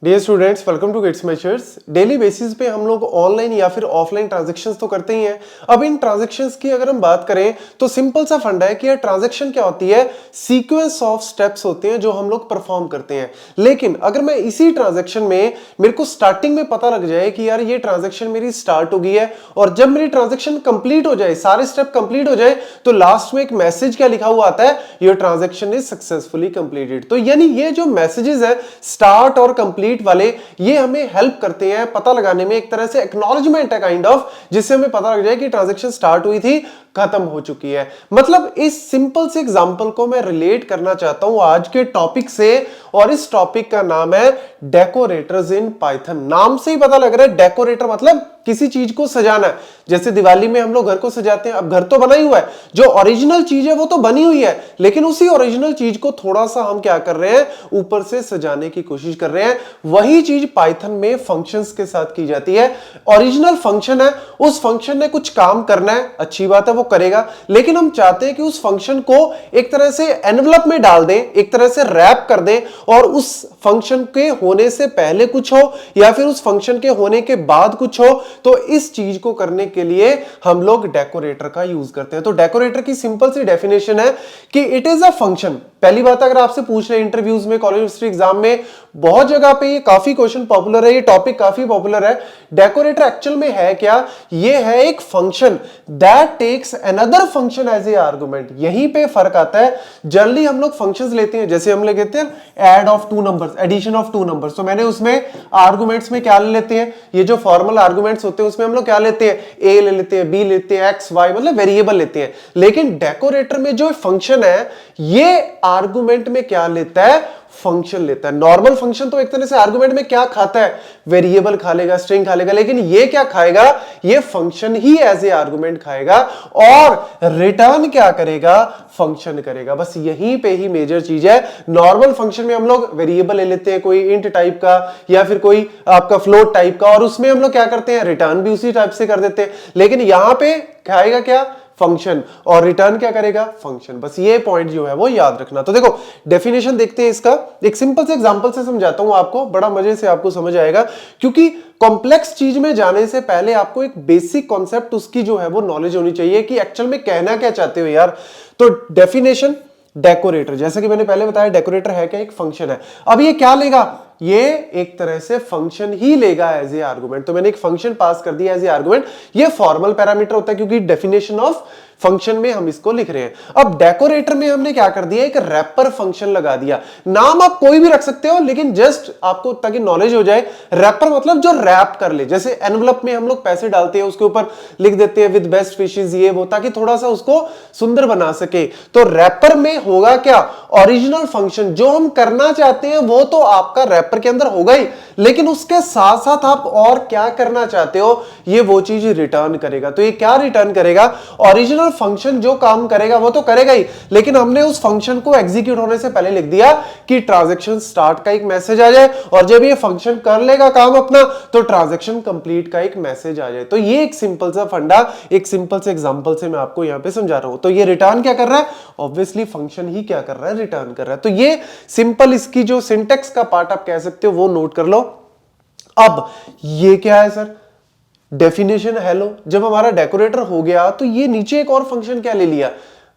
Dear students, welcome to Gate Smashers. Daily basis पे हम लोग ऑनलाइन या फिर ऑफलाइन ट्रांजैक्शंस तो करते ही हैं। अब इन ट्रांजैक्शंस की अगर हम बात करें तो सिंपल सा फंडा है कि ये ट्रांजैक्शन क्या होती है, सीक्वेंस ऑफ स्टेप्स होते हैं जो हम लोग परफॉर्म करते हैं। लेकिन अगर मैं इसी ट्रांजैक्शन में मेरे को स्टार्टिंग में पता लग जाए कि यार ये ट्रांजैक्शन मेरी स्टार्ट हो गई है और जब मेरी ट्रांजैक्शन कंप्लीट हो जाए, सारे स्टेप कंप्लीट हो जाए, तो लास्ट में एक मैसेज क्या लिखा हुआ आता है, your transaction is successfully completed. तो यानी ये जो मैसेजेस है स्टार्ट और कंप्लीट वाले, ये हमें हेल्प करते हैं पता लगाने में, एक तरह से एक्नॉलेजमेंट है काइंड ऑफ, जिससे हमें पता लग जाए कि ट्रांजैक्शन स्टार्ट हुई थी, खत्म हो चुकी है। मतलब इस सिंपल से एग्जांपल को मैं रिलेट करना चाहता हूं आज के टॉपिक से, और इस टॉपिक का नाम है डेकोरेटर्स इन पाइथन। नाम से ही पता लग रहा है, डेकोरेटर मतलब किसी चीज को सजाना है। जैसे दिवाली में हम लोग घर को सजाते हैं, अब घर तो बना ही हुआ है, जो ओरिजिनल चीज है वो तो बनी हुई है, लेकिन उसी ओरिजिनल चीज को थोड़ा सा हम क्या कर रहे हैं, ऊपर से सजाने की कोशिश कर रहे हैं। वही चीज पाइथन में फंक्शंस के साथ की जाती है। ओरिजिनल फंक्शन है, उस फंक्शन ने कुछ काम करना है, अच्छी बात है, वो करेगा, लेकिन हम चाहते हैं कि उस फंक्शन को एक तरह से एनवलप में डाल दें, एक तरह से रैप कर दें, और उस फंक्शन के होने से पहले कुछ हो या फिर उस फंक्शन के होने के बाद कुछ हो। तो इस चीज को करने के लिए हम लोग डेकोरेटर का यूज करते हैं। तो डेकोरेटर की सिंपल सी डेफिनेशन है कि इट इज अ फंक्शन। पहली बात, अगर आपसे पूछ रहे इंटरव्यूज में, कॉलेज यूनिवर्सिटी एग्जाम में, बहुत जगह पे ये काफी क्वेश्चन पॉपुलर है, ये टॉपिक काफी पॉपुलर है। डेकोरेटर एक्चुअल में है क्या? ये है एक function that takes another function as a argument. यहीं पे फर्क आता है। जनरली हम लोग फंक्शंस लेते हैं, जैसे हम लेते हैं add of two numbers, addition of two numbers, तो मैंने उसमें आर्गुमेंट्स में क्या ले लेते हैं, ये जो फॉर्मल आर्गुमेंट्स होते हैं उसमें हम लोग क्या लेते हैं, ए ले लेते हैं, बी लेते हैं, एक्स वाई, मतलब वेरिएबल लेते हैं। लेकिन डेकोरेटर में जो फंक्शन है, ये आर्गुमेंट में क्या लेता है, फंक्शन लेता है। नॉर्मल फंक्शन तो एक तरह से आर्गुमेंट में क्या खाता है, वेरिएबल खा लेगा, स्ट्रिंग खा लेगा, लेकिन ये क्या खाएगा, ये फंक्शन ही एज ए आर्गुमेंट खाएगा और रिटर्न क्या करेगा, फंक्शन करेगा। बस यहीं पे ही मेजर चीज है। नॉर्मल फंक्शन में हम लोग वेरिएबल ले लेते हैं, कोई इंट टाइप का या फिर कोई आपका फ्लोट टाइप का, और उसमें हम लोग क्या करते हैं, रिटर्न भी उसी टाइप से कर देते हैं। लेकिन यहां पे खाएगा क्या, फंक्शन, और रिटर्न क्या करेगा, फंक्शन। बस ये पॉइंट जो है वो याद रखना। तो देखो डेफिनेशन देखते हैं इसका, एक सिंपल से एग्जांपल से समझाता हूं आपको, बड़ा मजे से आपको समझ आएगा, क्योंकि कॉम्प्लेक्स चीज में जाने से पहले आपको एक बेसिक कॉन्सेप्ट उसकी जो है वो नॉलेज होनी चाहिए कि एक्चुअल में कहना क्या चाहते हो यार। तो डेफिनेशन, डेकोरेटर, जैसा कि मैंने पहले बताया, डेकोरेटर है क्या, एक फंक्शन है। अब ये क्या लेगा, ये एक तरह से फंक्शन ही लेगा एज ए आर्गुमेंट। तो मैंने एक फंक्शन पास कर दिया एज ए आर्गुमेंट। ये फॉर्मल पैरामीटर होता है क्योंकि डेफिनेशन ऑफ फंक्शन में हम इसको लिख रहे हैं। अब डेकोरेटर में हमने क्या कर दिया, एक रैपर फंक्शन लगा दिया। नाम आप कोई भी रख सकते हो, लेकिन जस्ट आपको ताकि नॉलेज हो जाए, रैपर मतलब जो रैप कर ले। जैसे एनवलप में हम लोग पैसे डालते हैं, उसके ऊपर लिख देते हैं विद बेस्ट विशेस, ये वो, ताकि थोड़ा सा उसको सुंदर बना सके। तो रैपर में होगा क्या, ओरिजिनल फंक्शन जो हम करना चाहते हैं वो तो आपका रैपर के अंदर होगा ही, लेकिन उसके साथ साथ आप और क्या करना चाहते हो, ये वो चीज रिटर्न करेगा। तो ये क्या रिटर्न करेगा, ओरिजिनल फंक्शन जो काम करेगा वो तो करेगा ही, लेकिन हमने उस फंक्शन को एग्जीक्यूट होने से पहले लिख दिया कि ट्रांजैक्शन स्टार्ट का एक मैसेज आ जाए, और जब ये फंक्शन कर लेगा काम अपना तो ट्रांजैक्शन कंप्लीट का एक मैसेज आ जाए। तो ये एक सिंपल सा फंडा, एक सिंपल से एग्जांपल से मैं आपको यहां पे समझा रहा हूं। तो ये रिटर्न क्या कर रहा है, ऑब्वियसली फंक्शन ही क्या कर रहा है, रिटर्न कर रहा है। तो ये सिंपल इसकी जो सिंटेक्स का पार्ट आप कह सकते हो वो नोट कर लो। अब ये क्या है सर, डेफिनेशन हेलो। जब हमारा डेकोरेटर हो गया तो ये नीचे एक और फंक्शन क्या ले लिया,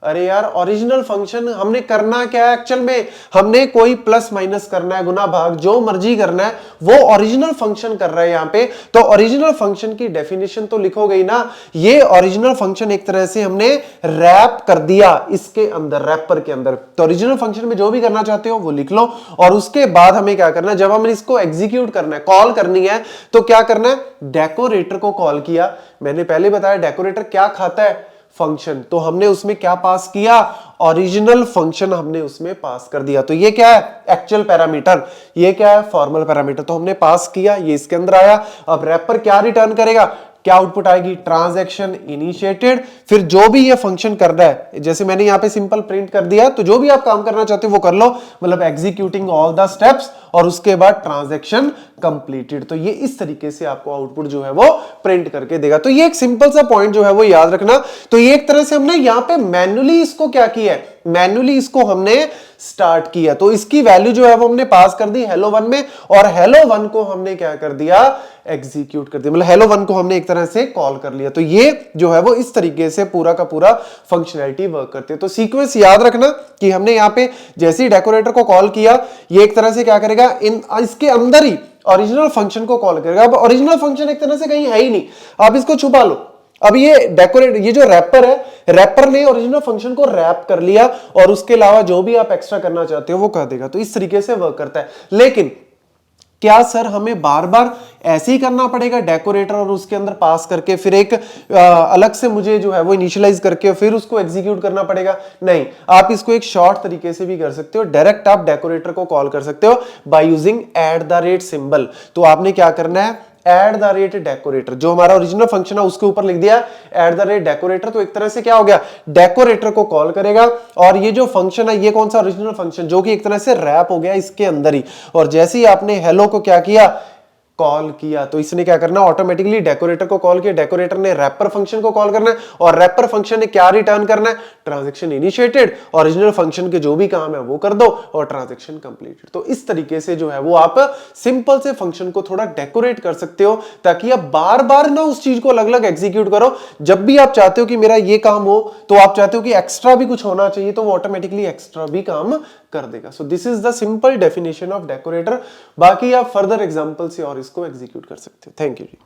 अरे यार ओरिजिनल फंक्शन हमने करना क्या है, एक्चुअल में हमने कोई प्लस माइनस करना है, गुना भाग, जो मर्जी करना है, वो ओरिजिनल फंक्शन कर रहा है यहां पे। तो ओरिजिनल फंक्शन की डेफिनेशन तो लिखोगे ही ना। ये ओरिजिनल फंक्शन एक तरह से हमने रैप कर दिया इसके अंदर, रैपर के अंदर। तो ओरिजिनल फंक्शन में जो भी करना चाहते हो वो लिख लो, और उसके बाद हमें क्या करना है, जब हमें इसको एग्जीक्यूट करना है, कॉल करनी है, तो क्या करना है, डेकोरेटर को कॉल किया। मैंने पहले बताया डेकोरेटर क्या खाता है, फंक्शन। तो हमने उसमें क्या पास किया, ओरिजिनल फंक्शन हमने उसमें पास कर दिया। तो ये क्या है, एक्चुअल पैरामीटर, ये क्या है, फॉर्मल पैरामीटर। तो हमने पास किया, ये इसके अंदर आया। अब रैपर क्या रिटर्न करेगा, क्या आउटपुट आएगी, ट्रांजैक्शन इनिशिएटेड। फिर जो भी ये फंक्शन कर रहा है, जैसे मैंने यहां पे सिंपल प्रिंट कर दिया, तो जो भी आप काम करना चाहते हो वो कर लो, मतलब एग्जीक्यूटिंग ऑल द स्टेप्स, और उसके बाद ट्रांजैक्शन कंप्लीटेड। तो ये इस तरीके से आपको आउटपुट जो है वो प्रिंट करके देगा। तो ये एक सिंपल सा पॉइंट जो है वो याद रखना। तो ये एक तरह से हमने यहां पे मैन्युअली इसको क्या किया है, मैन्युअली इसको हमने स्टार्ट किया, तो इसकी वैल्यू जो है वो हमने पास कर दी hello 1 में, और hello 1 को हमने क्या कर दिया, एग्जीक्यूट कर दिया, मतलब hello 1 को हमने एक तरह से कॉल कर लिया। तो ये जो है वो इस तरीके से पूरा का पूरा फंक्शनैलिटी वर्क करती है। तो सीक्वेंस याद रखना कि हमने यहां पे जैसे ही डेकोरेटर को कॉल किया, ये एक तरह से क्या करेगा, इसके अंदर ही ओरिजिनल फंक्शन को कॉल करेगा। अब ओरिजिनल फंक्शन एक तरह से कहीं है ही नहीं, आप इसको छुपा लो। अब ये जो रैपर है, रैपर ने ओरिजिनल फंक्शन को रैप कर लिया और उसके अलावा जो भी आप एक्स्ट्रा करना चाहते हो वो कर देगा। तो इस तरीके से वर्क करता है। लेकिन क्या सर हमें बार बार ऐसे ही करना पड़ेगा, डेकोरेटर और उसके अंदर पास करके फिर एक अलग से मुझे जो है वो इनिशियलाइज करके फिर उसको एग्जीक्यूट करना पड़ेगा? नहीं, आप इसको एक शॉर्ट तरीके से भी कर सकते हो। डायरेक्ट आप डेकोरेटर को कॉल कर सकते हो बाय यूजिंग @ सिंबल। तो आपने क्या करना है, @ डेकोरेटर, जो हमारा ओरिजिनल फंक्शन है उसके ऊपर लिख दिया @ डेकोरेटर। तो एक तरह से क्या हो गया, डेकोरेटर को कॉल करेगा और ये जो फंक्शन है, ये कौन सा, ओरिजिनल फंक्शन, जो कि एक तरह से रैप हो गया इसके अंदर ही। और जैसे ही आपने हेलो को क्या किया, कॉल किया, तो इसने क्या करना, ऑटोमेटिकली डेकोरेटर को कॉल किया। डेकोरेटर ने रैपर फंक्शन को कॉल करना है और रैपर फंक्शन ने क्या रिटर्न करना है, ट्रांजैक्शन इनिशिएटेड, ओरिजिनल फंक्शन के जो भी काम है वो कर दो और ट्रांजैक्शन कंप्लीटेड। तो इस तरीके से जो है वो आप सिंपल से फंक्शन को थोड़ा डेकोरेट कर सकते हो, ताकि आप बार बार ना उस चीज को अलग अलग एग्जीक्यूट करो। जब भी आप चाहते हो कि मेरा ये काम हो, तो आप चाहते हो कि एक्स्ट्रा भी कुछ होना चाहिए, तो वो ऑटोमेटिकली एक्स्ट्रा भी काम कर देगा। So this is the simple definition of decorator. बाकी आप फर्दर एग्जांपल से और इसको एग्जीक्यूट कर सकते हो। Thank you ji.